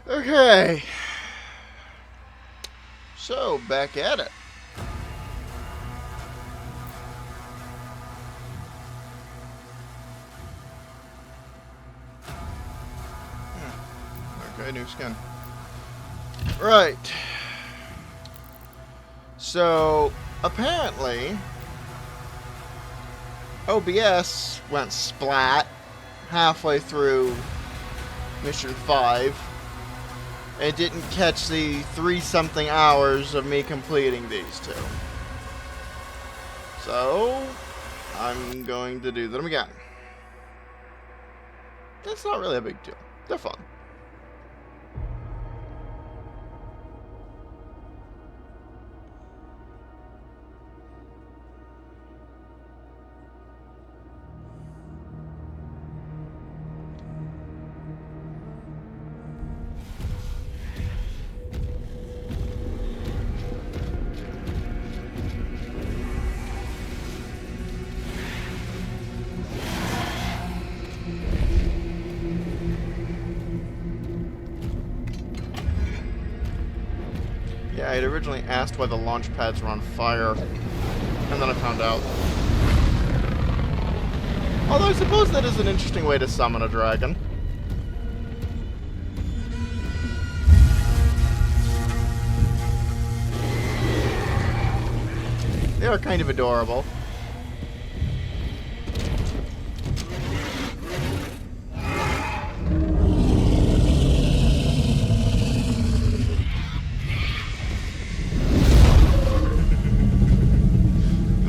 Okay. So, back at it. Okay, new skin. Right. So, apparently, OBS went splat halfway through Mission 5. It didn't catch the 3-something hours of me completing these two. So, I'm going to do them again. It's not really a big deal. They're fun. Yeah, I had originally asked why the launch pads were on fire, and then I found out. Although I suppose that is an interesting way to summon a dragon. They are kind of adorable.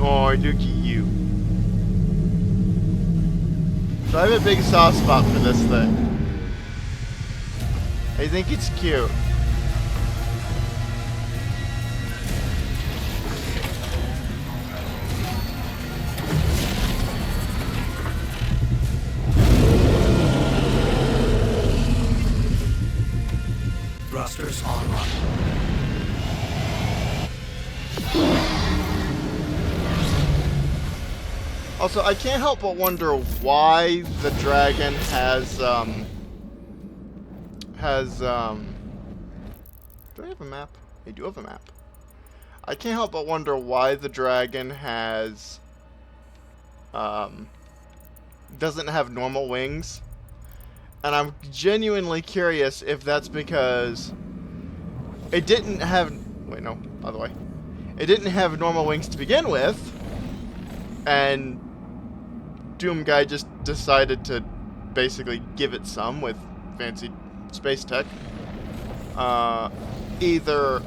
Oh, look at you. So I have a big soft spot for this thing. I think it's cute. Thrusters online. Also, I can't help but wonder why the dragon has, do I have a map? I do have a map. I can't help but wonder why the dragon has, doesn't have normal wings. And I'm genuinely curious if that's because it didn't have, wait, no, other way. It didn't have normal wings to begin with, and Doom Guy just decided to basically give it some with fancy space tech. Either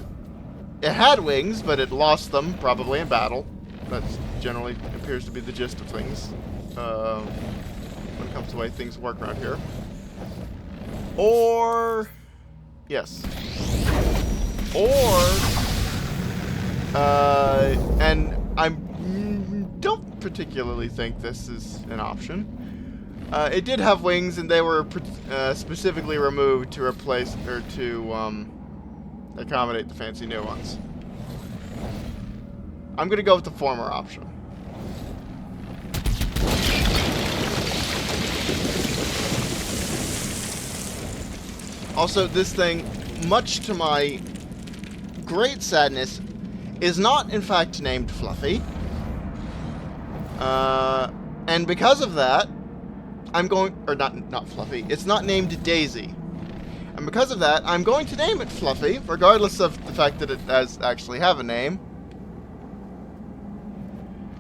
it had wings, but it lost them, probably in battle. That generally appears to be the gist of things when it comes to the way things work around here. Or, yes. Or, and I don't particularly think this is an option. It did have wings, and they were specifically removed to replace, or to accommodate the fancy new ones. I'm gonna go with the former option. Also, this thing, much to my great sadness, is not in fact named Fluffy. And because of that, I'm going, or not Fluffy, it's not named Daisy. And because of that, I'm going to name it Fluffy, regardless of the fact that it does actually have a name.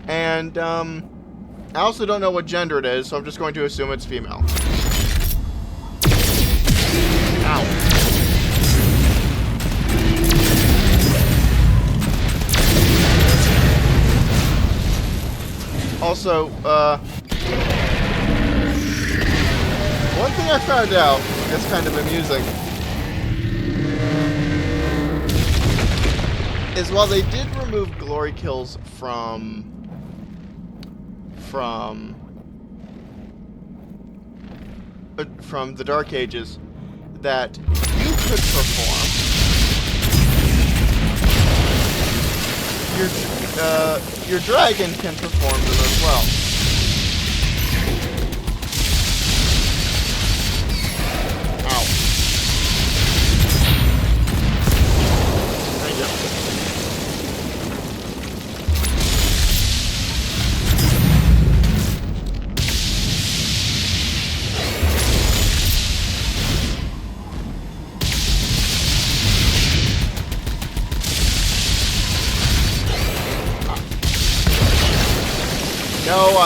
And, I also don't know what gender it is, so I'm just going to assume it's female. Ow. Also, one thing I found out that's kind of amusing is while they did remove glory kills from the Dark Ages that you could perform, your dragon can perform them as well. Ow.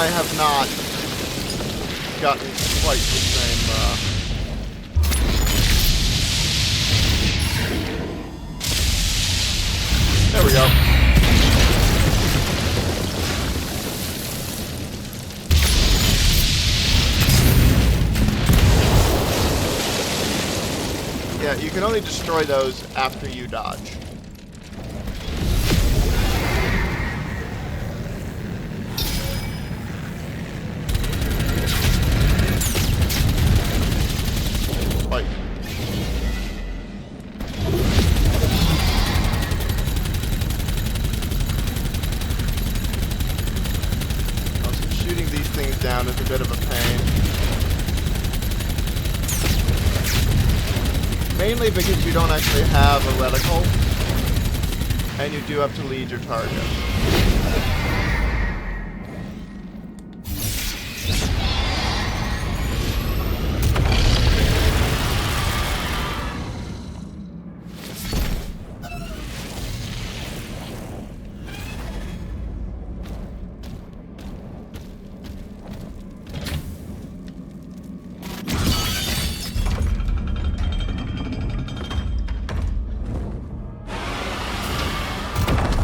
I have not gotten quite the same, There we go. Yeah, you can only destroy those after you dodge. Fight. Also, shooting these things down is a bit of a pain. Mainly because you don't actually have a reticle, and you do have to lead your target.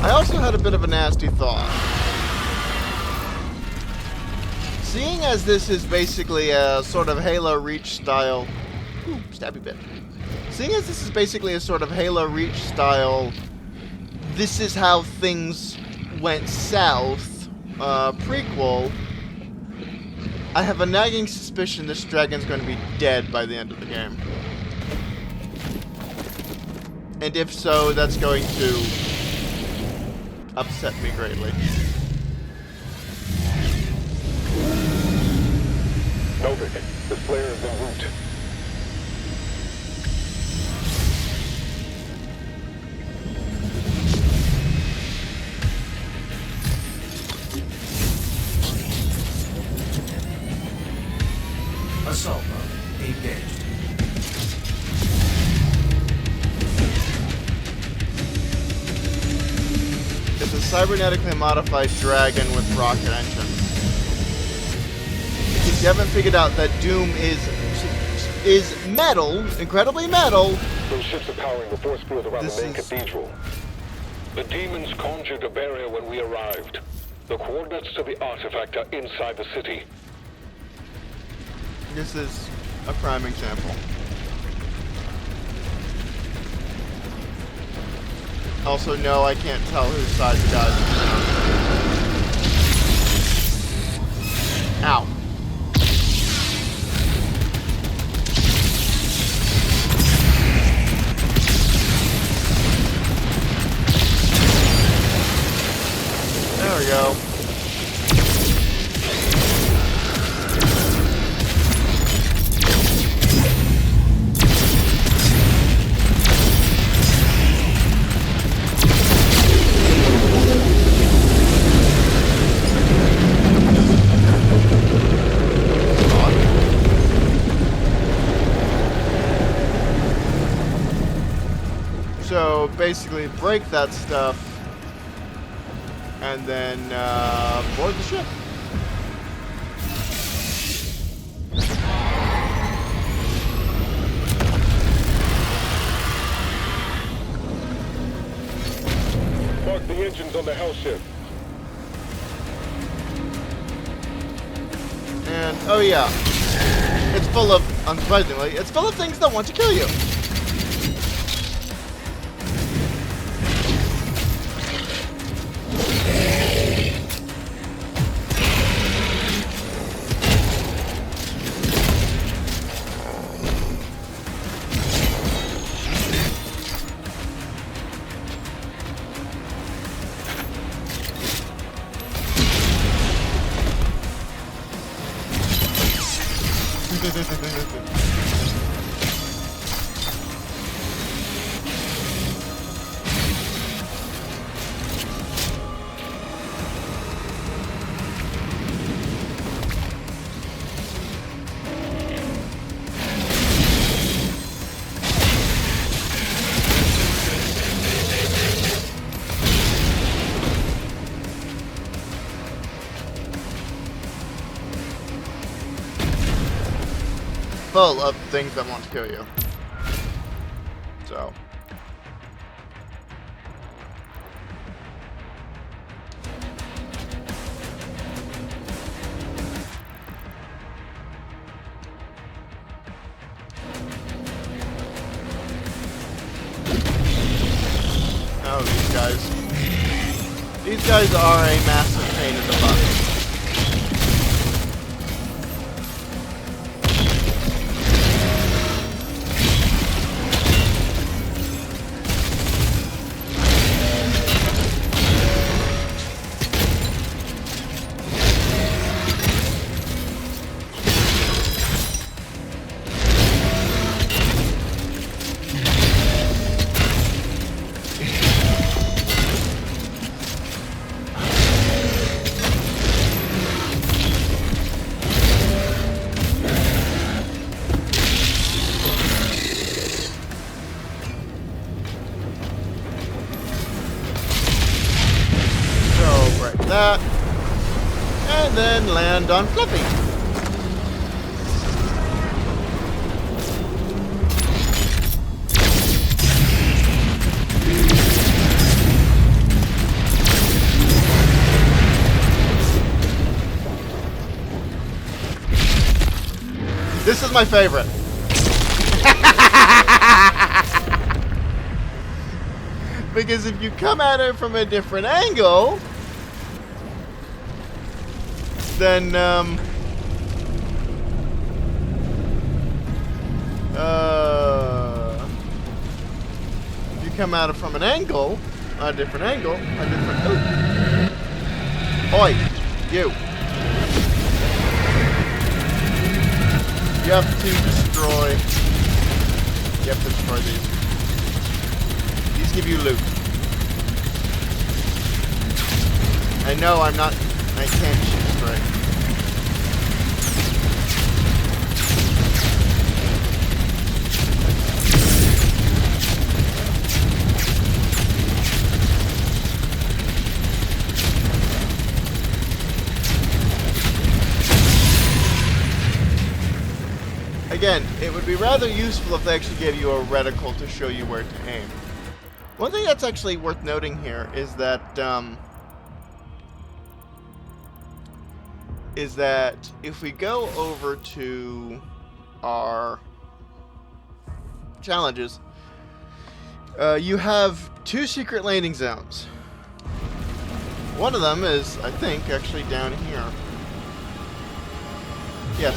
I also had a bit of a nasty thought. Seeing as this is basically a sort of Halo Reach style... Ooh, stabby bit. Seeing as this is basically a sort of Halo Reach style... This is how things went south prequel, I have a nagging suspicion this dragon's going to be dead by the end of the game. And if so, that's going to upset me greatly. Novik, the Slayer is en route. Assault mode engaged. It's a cybernetically modified dragon with rocket engines. If you haven't figured out that Doom is metal, incredibly metal. Those ships are powering the force field around the main This is- cathedral. The demons conjured a barrier when we arrived. The coordinates to the artifact are inside the city. This is a prime example. Also, no, I can't tell whose side the guys are on. Ow. There we go. So basically break that stuff and then board the ship. Mark the engines on the hell ship. And oh yeah, it's full of, unsurprisingly, it's full of things that want to kill you. full of things that want to kill you. So. Oh, these guys. These guys are a massive pain in the butt. That, and then land on Fluffy. This is my favorite. Because if you come at it from a different angle, then if you come at it from an angle, a different angle, Oi, you have to destroy. You have to destroy these. These give you loot. I know I can't shoot straight. Again, it would be rather useful if they actually gave you a reticle to show you where to aim. One thing that's actually worth noting here is that if we go over to our challenges, you have 2 secret landing zones. One of them is, I think, actually down here. Yes.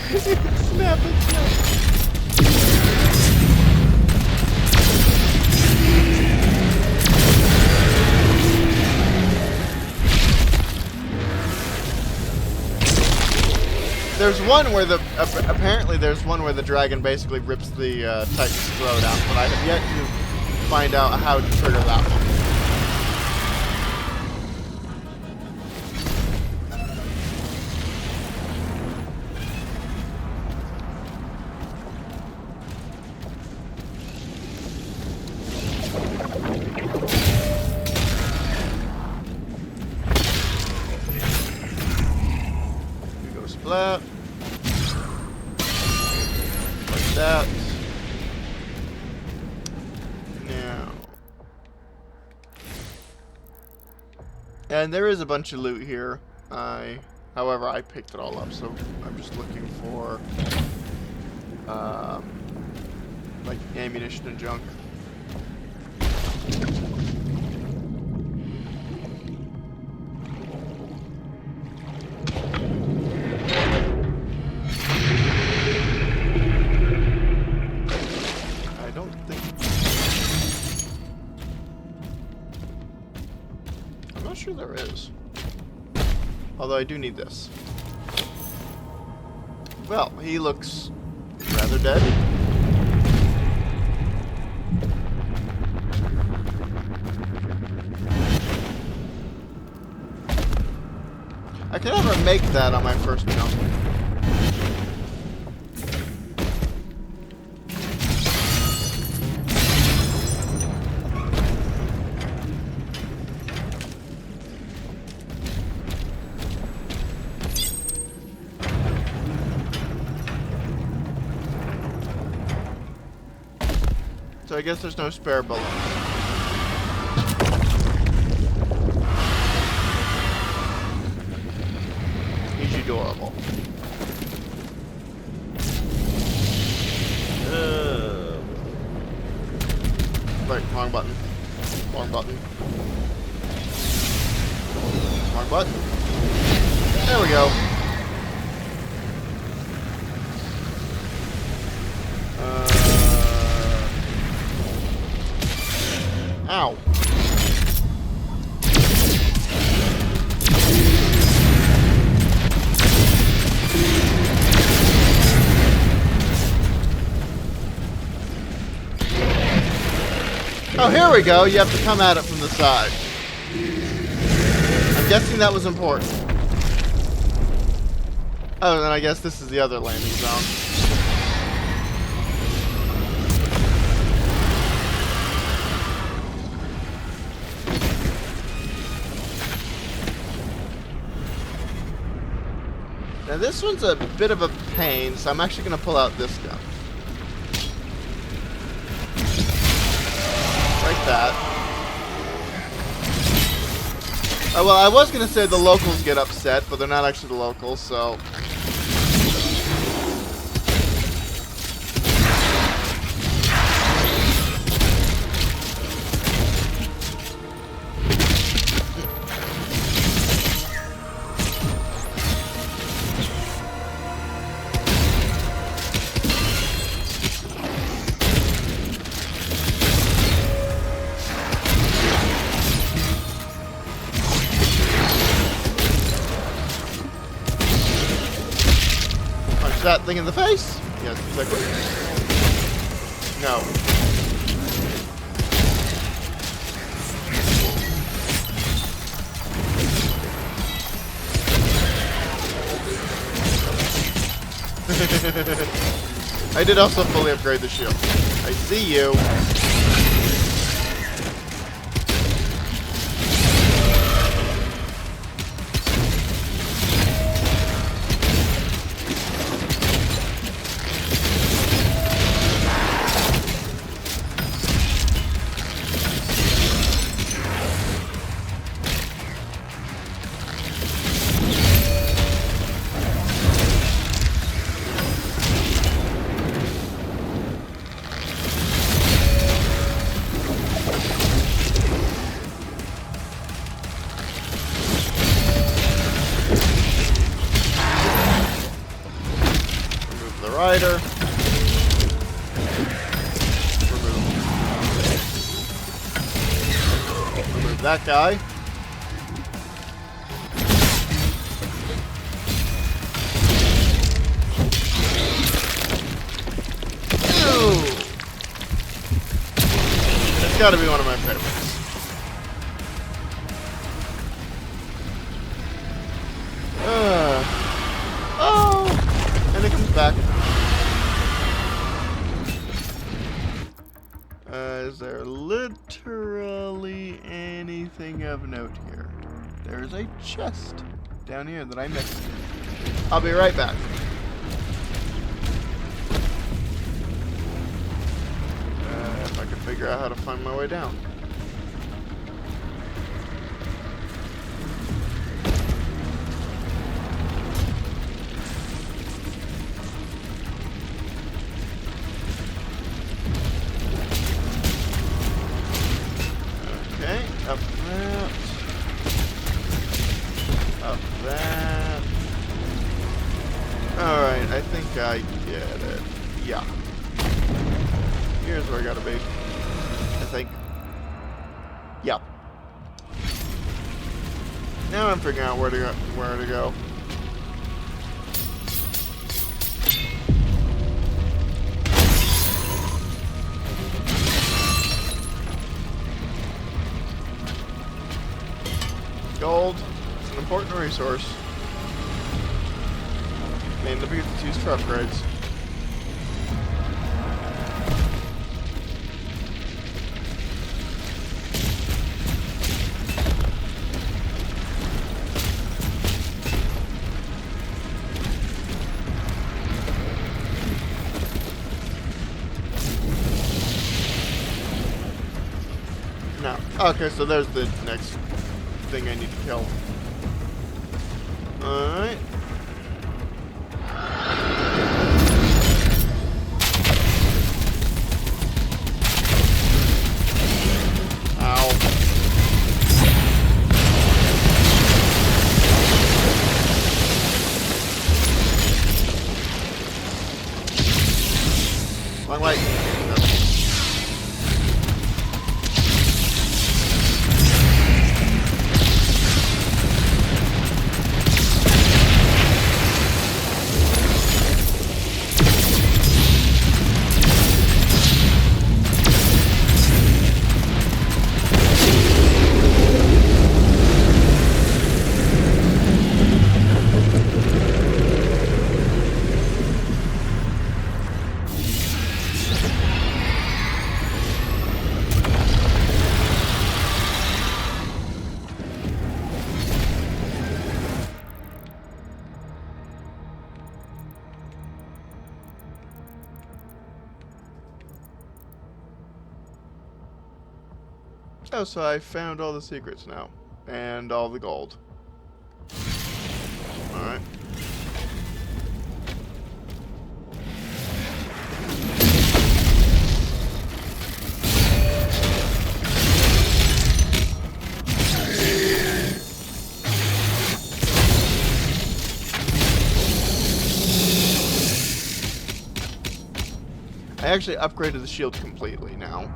Snap it, snap. There's one where apparently there's one where the dragon basically rips the Titan's throat out, but I have yet to find out how to trigger that one. Splat. Like that. Now. And there is a bunch of loot here. However, I picked it all up, so I'm just looking for like ammunition and junk. Sure there is. Although I do need this. Well, he looks rather dead. I can never make that on my first jump. So I guess there's no spare bullets. He's adorable. Right, wrong button. Wrong button. Wrong button. There we go. Ow. Oh, here we go. You have to come at it from the side. I'm guessing that was important. Oh, and then I guess this is the other landing zone. Now this one's a bit of a pain, so I'm actually going to pull out this gun. Like that. Oh, well, I was going to say the locals get upset, but they're not actually the locals, so... that thing in the face? Yes, exactly. No. I did also fully upgrade the shield. I see you. Rider. Remove that guy. Ew. It's gotta be one of my favorites. Oh! And it comes back. Is there literally anything of note here? There's a chest down here that I missed. I'll be right back. If I can figure out how to find my way down. Up that. Up that. Alright, I think I get it. Yeah. Here's where I gotta be. I think. Yep. Now I'm figuring out where to go. Gold. It's an important resource. Mainly because it's used for upgrades. No. Okay, so there's the next thing I need to kill. Alright. Ow. Long way. Oh, so I found all the secrets now. And all the gold. Alright. I actually upgraded the shield completely now.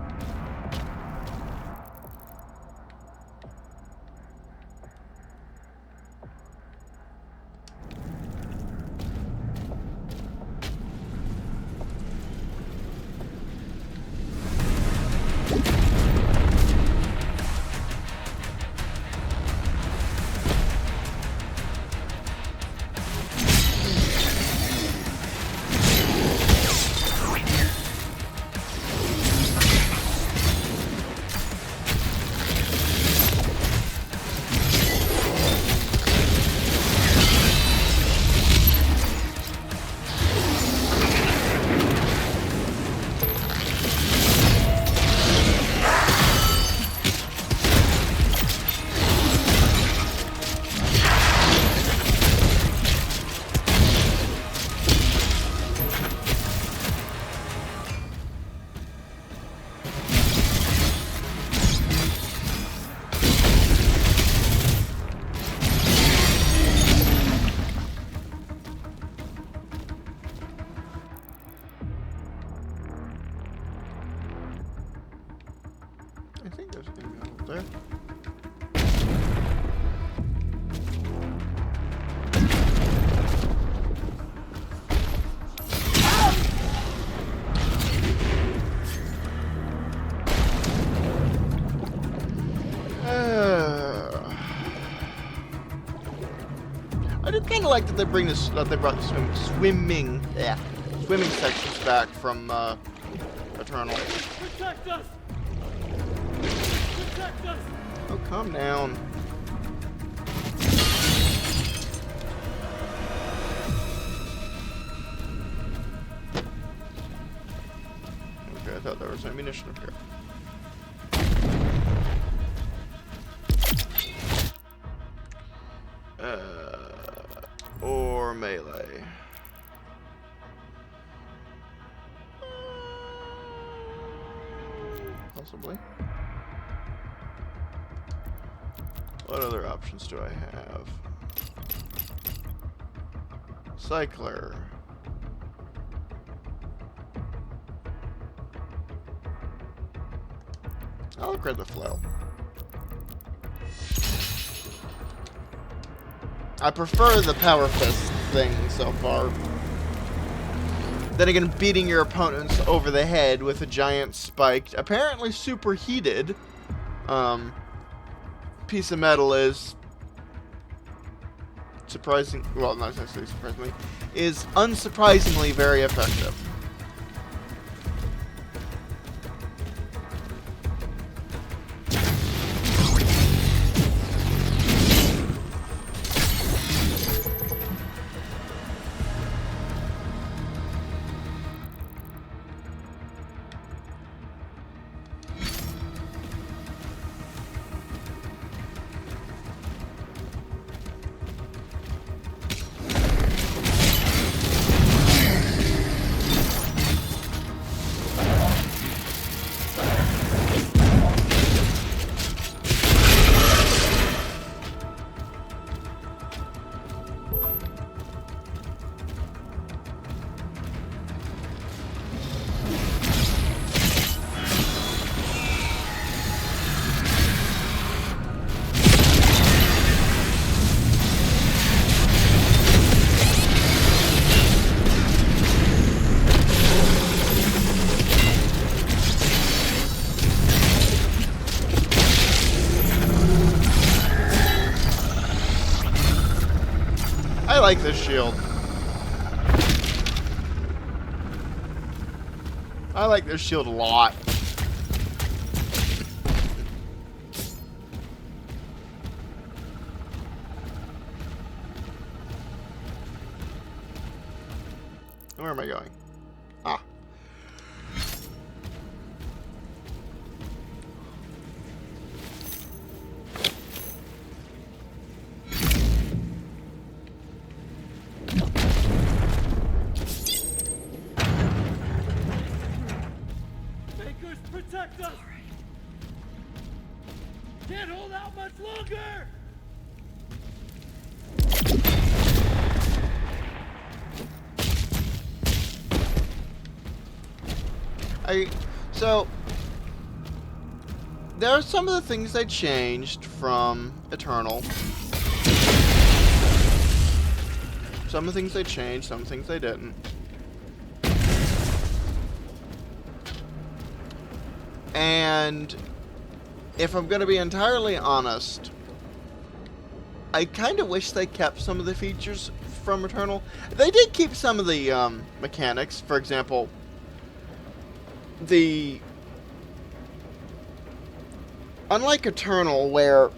I think there's an enemy over there. I do kind of like that they bring this. That they brought the swimming sections back from Eternal. Protect us! Protect us! Oh, calm down. Okay, I thought there was ammunition up here. Or melee. Possibly. What other options do I have? Cycler. I'll upgrade the flail. I prefer the power fist thing so far. Then again, beating your opponents over the head with a giant spiked, apparently superheated, piece of metal is surprising. Well, not necessarily surprisingly, is unsurprisingly very effective. like this shield. I like this shield a lot. Where am I going? Ah. Makers, protect us! Can't hold out much longer! So there are some of the things they changed from Eternal. Some of the things they changed, some things they didn't. And if I'm gonna be entirely honest, I kind of wish they kept some of the features from Eternal. They did keep some of the mechanics. For example, unlike Eternal, where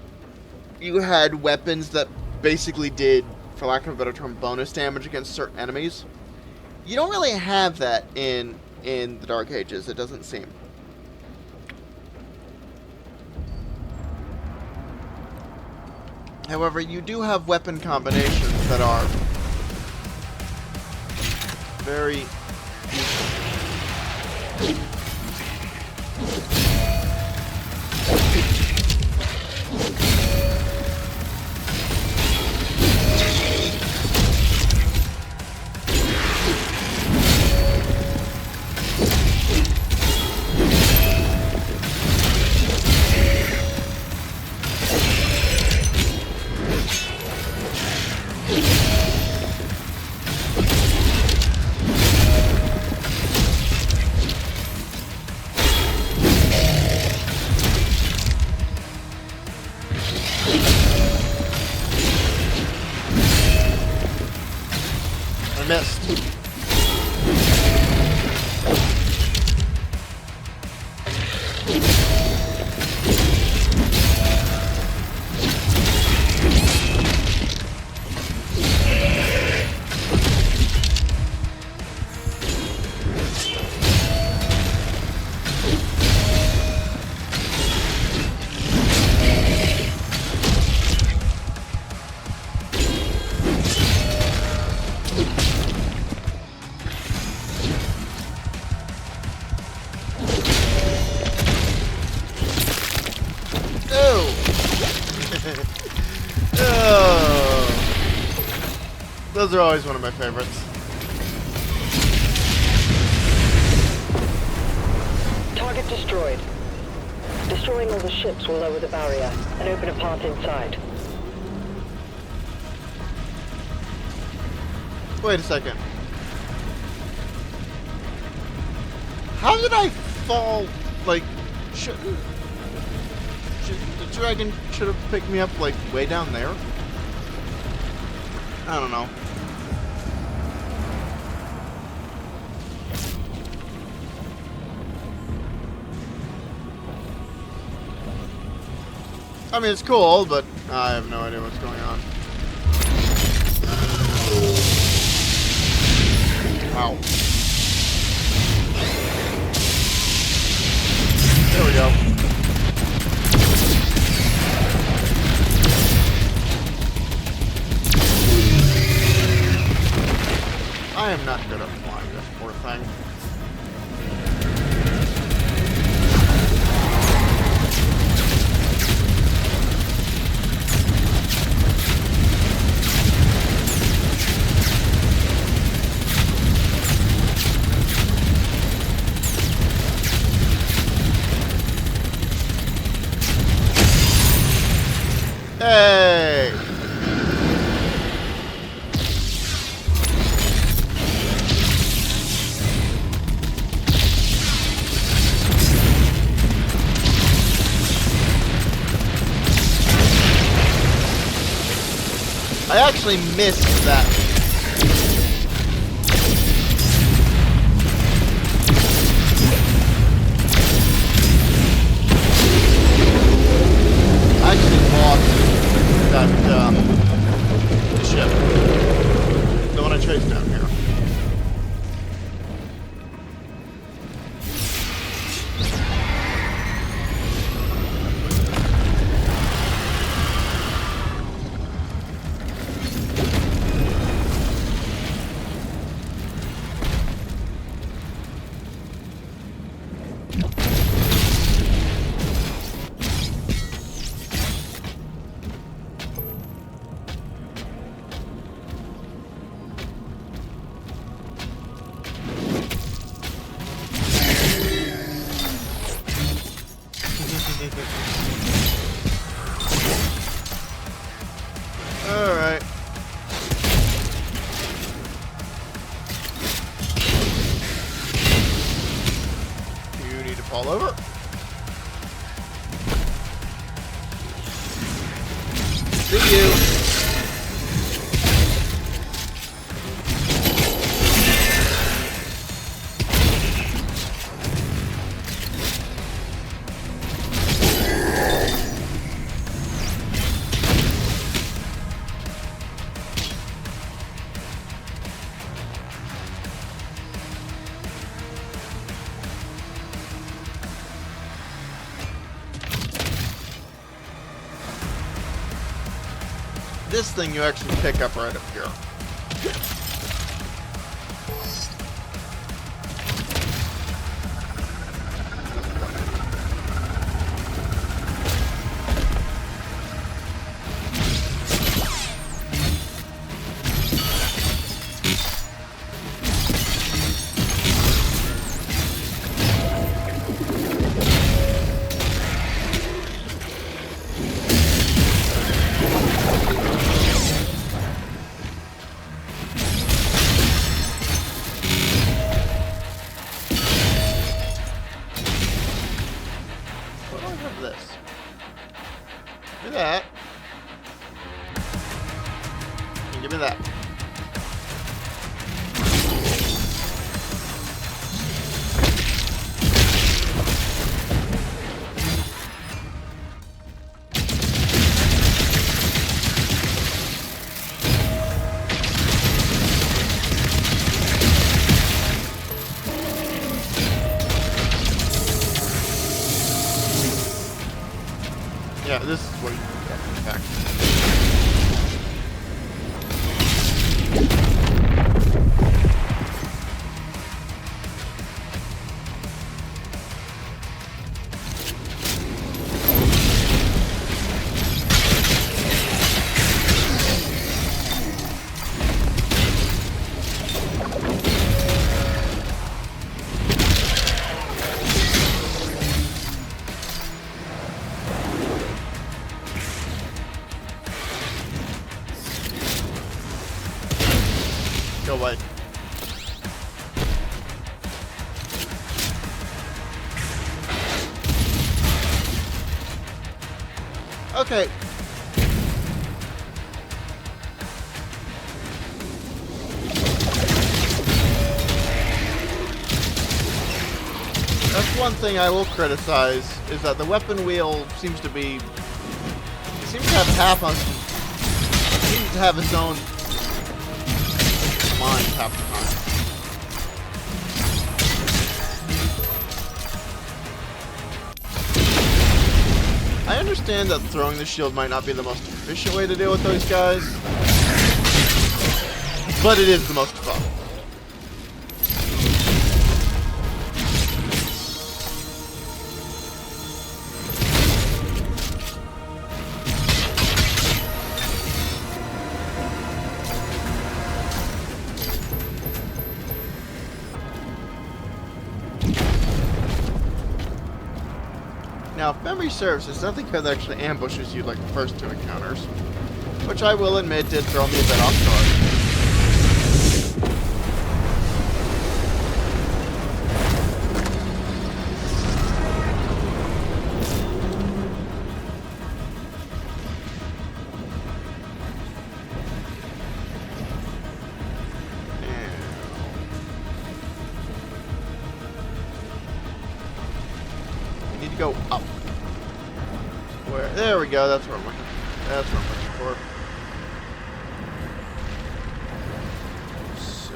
you had weapons that basically did, for lack of a better term, bonus damage against certain enemies, you don't really have that in the Dark Ages, it doesn't seem. However, you do have weapon combinations that are very useful. I missed. Those are always one of my favorites. Target destroyed. Destroying all the ships will lower the barrier and open a path inside. Wait a second. How did I fall? Like, the dragon should have picked me up, like, way down there? I don't know. I mean, it's cool, but I have no idea what's going on. Wow. There we go. I am not good at flying this poor thing. Hey! I actually missed that. I actually lost that ship. The one I chased down here. Alright. You need to fall over. See you. This thing you actually pick up right up here. That. And give me that. Yeah, this is what you get back. Go away. Okay. That's one thing I will criticize, is that the weapon wheel seems to be... It seems to have half on... It seems to have its own mind half the time. I understand that throwing the shield might not be the most efficient way to deal with those guys, but it is the most fun. Now, if memory serves, there's nothing here that actually ambushes you like the first two encounters, which I will admit did throw me a bit off guard. to go up. Where? There we go. That's what I'm looking. That's what I'm looking for. So.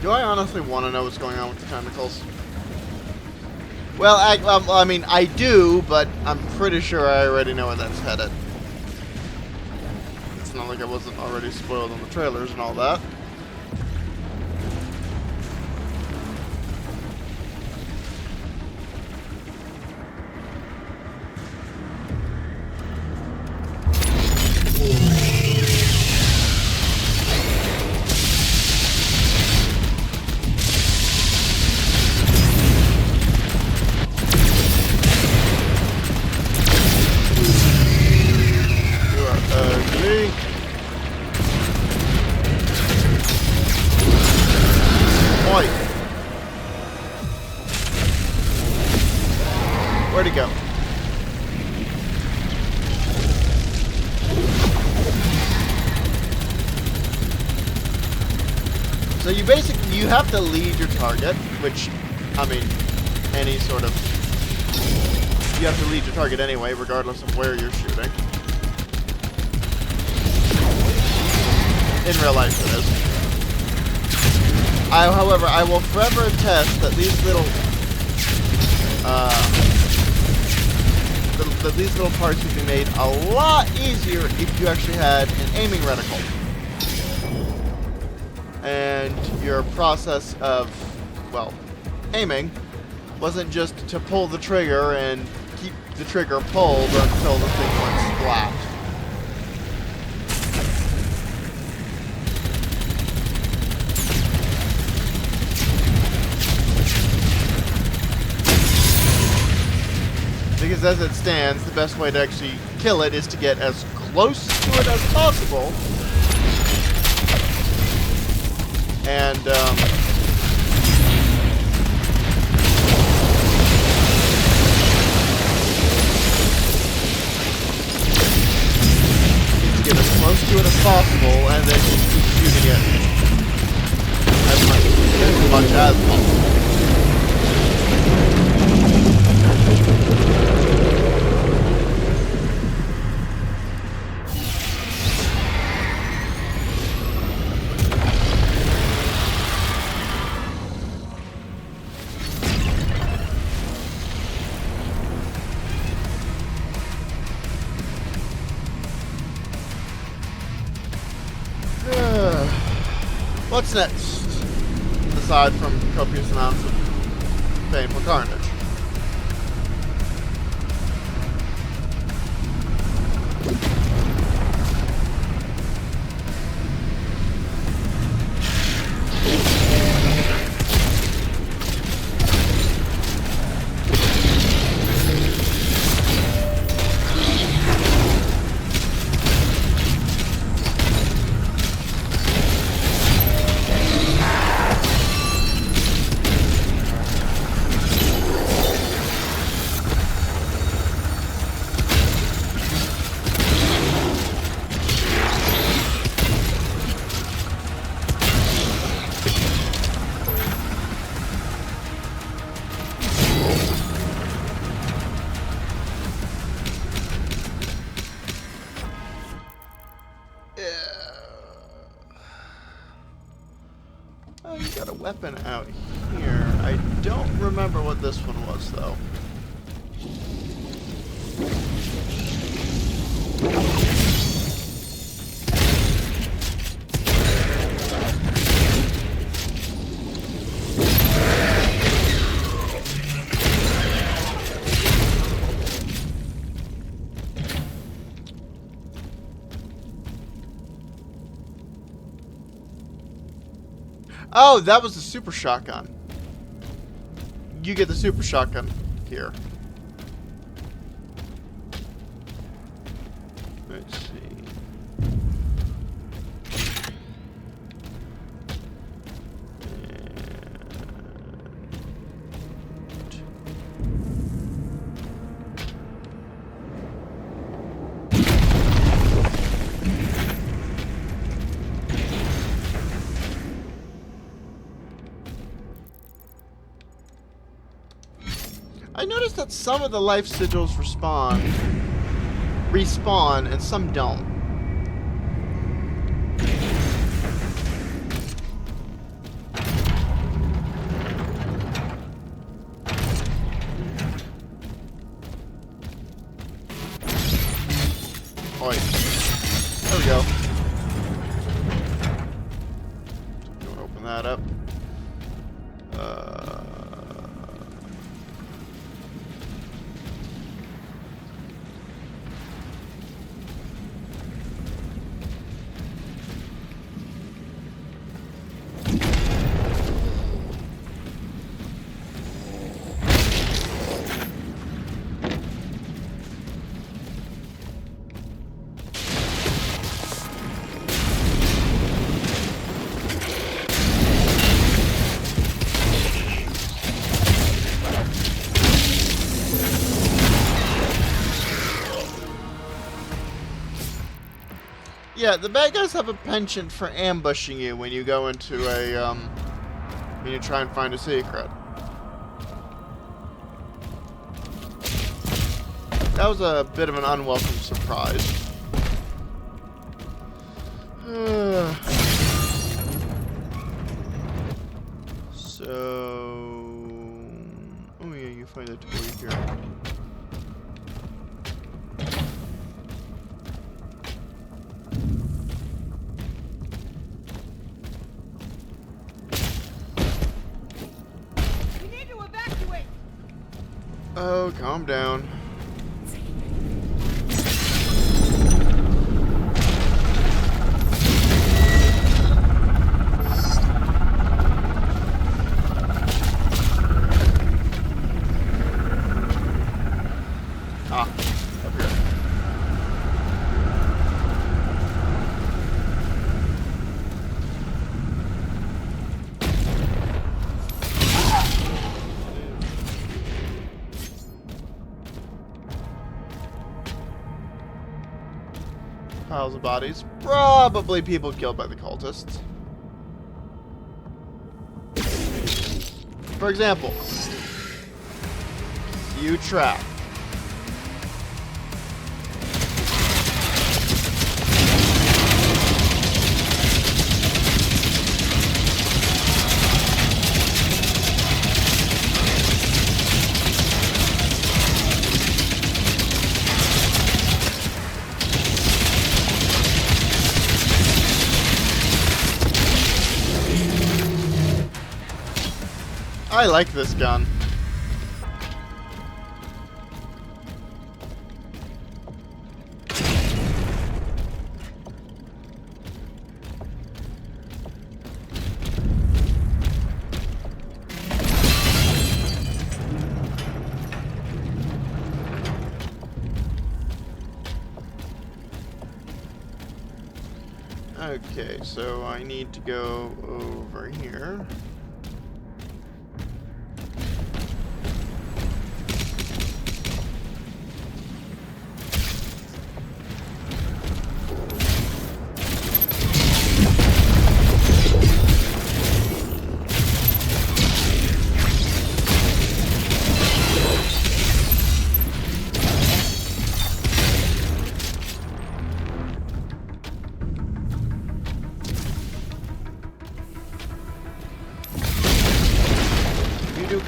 Do I honestly want to know what's going on with the tentacles? Well, I mean, I do, but I'm pretty sure I already know where that's headed. It's not like I wasn't already spoiled on the trailers and all that. Where'd he go? So you have to lead your target, which, I mean, any sort of, you have to lead your target anyway, regardless of where you're shooting. In real life, it is. However, I will forever attest that these little, these little parts would be made a lot easier if you actually had an aiming reticle. And your process of, well, aiming wasn't just to pull the trigger and keep the trigger pulled until the thing went splat. Because as it stands, the best way to actually kill it is to get as close to it as possible. And, to get as close to it as possible, and then just keep shooting it as much as possible. What's next? Aside from copious amounts of painful carnage. Oh, you got a weapon out here. I don't remember what this one was, though. Oh, that was the super shotgun. You get the super shotgun here. Let's see. I noticed that some of the life sigils respawn, and some don't. Oi. There we go. Open that up. Yeah, the bad guys have a penchant for ambushing you when you go into a, when you try and find a secret. That was a bit of an unwelcome surprise. Oh yeah, you find that toy here. Oh, calm down. Ah, up here. Piles of bodies. Probably people killed by the cultists. For example, you trap. I like this gun. Okay, so I need to go over here.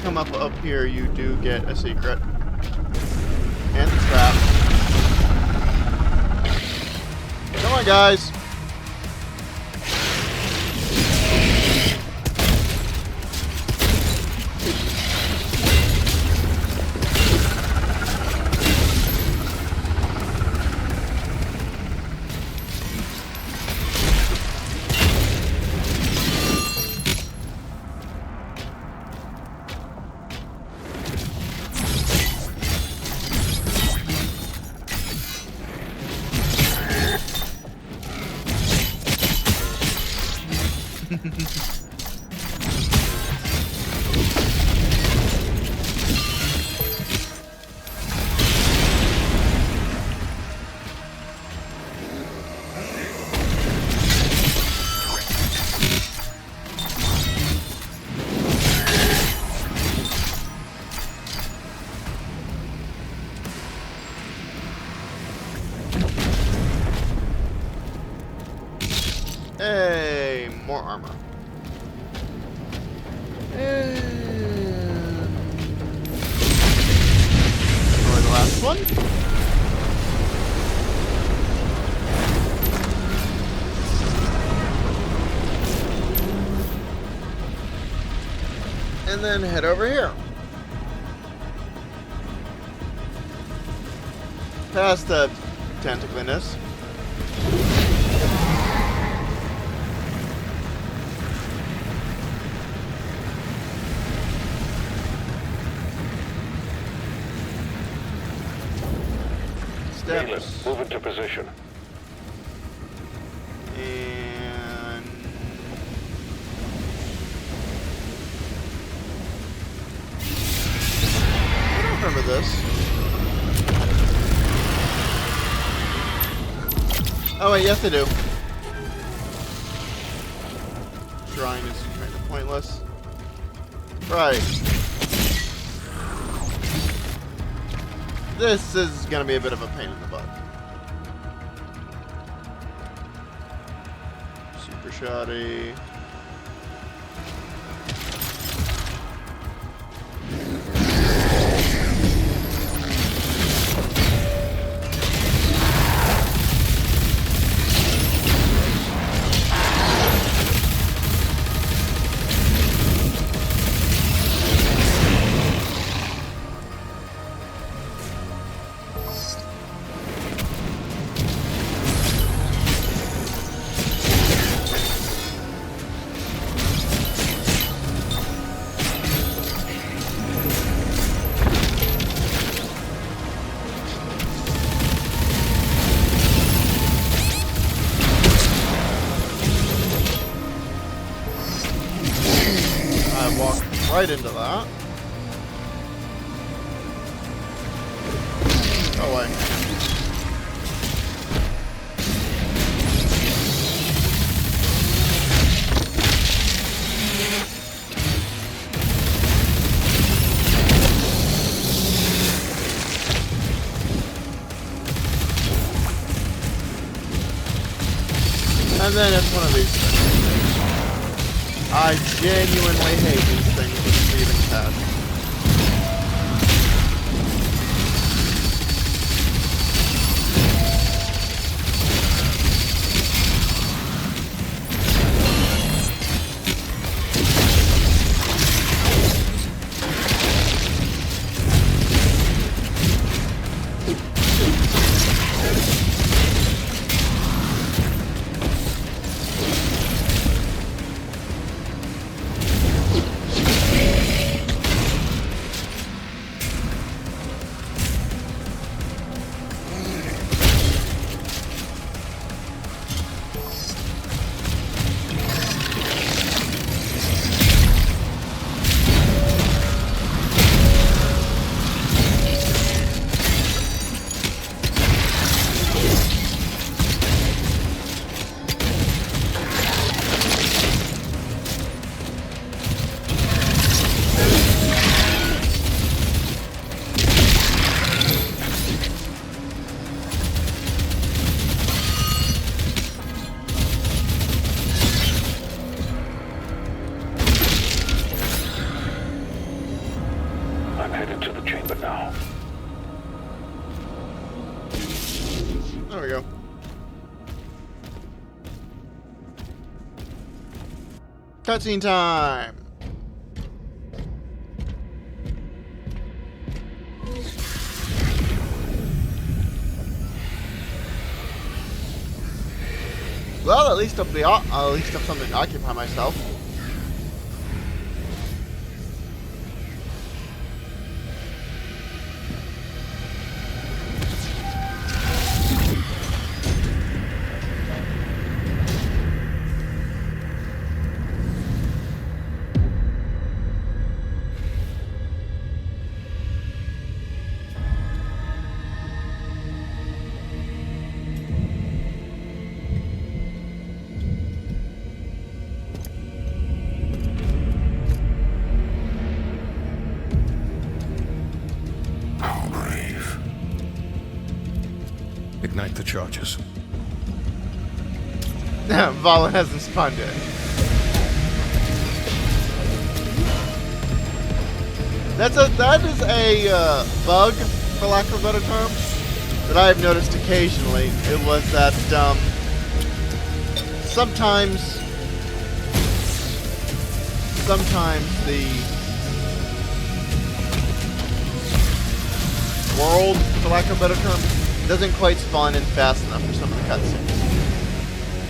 Come up here, you do get a secret. And the trap. Come on, guys. Hey, more armor. And destroy the last one. And then head over here. Past the tentacliness. Galen, Steps. move into position. And I don't remember this. Oh wait, yes I do. Shrine is kind of pointless. Right. This is gonna be a bit of a pain in the butt. Super shoddy. I walked right into that. Oh wait. And then it's one of these things. I genuinely hate these things with Steven's passion. I'm headed to the chamber now. There we go. Cutscene time! Well, at least I've something to occupy myself. ignite the charges. Valen hasn't spawned yet. That is a bug, for lack of a better term, that I have noticed occasionally. It was that sometimes the world, for lack of a better term, doesn't quite spawn in fast enough for some of the cutscenes.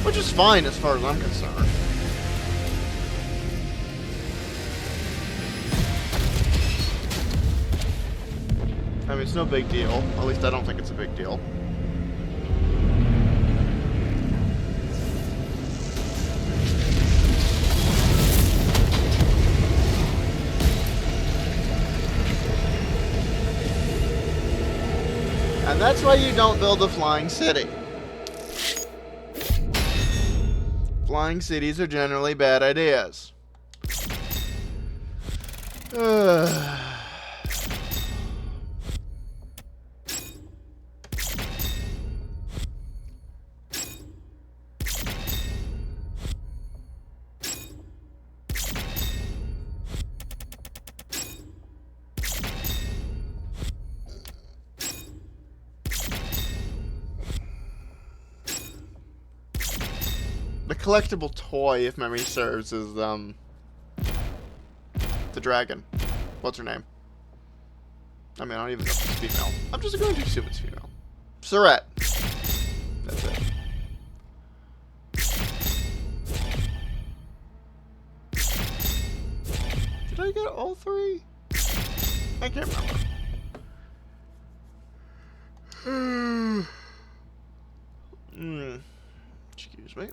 Which is fine as far as I'm concerned. I mean, it's no big deal. At least I don't think it's a big deal. And that's why you don't build a flying city. Flying cities are generally bad ideas. The collectible toy, if memory serves, is the dragon. What's her name? I mean, I don't even know if it's female. I'm just going to assume it's female. Surette. That's it. Did I get all three? I can't remember. Excuse me.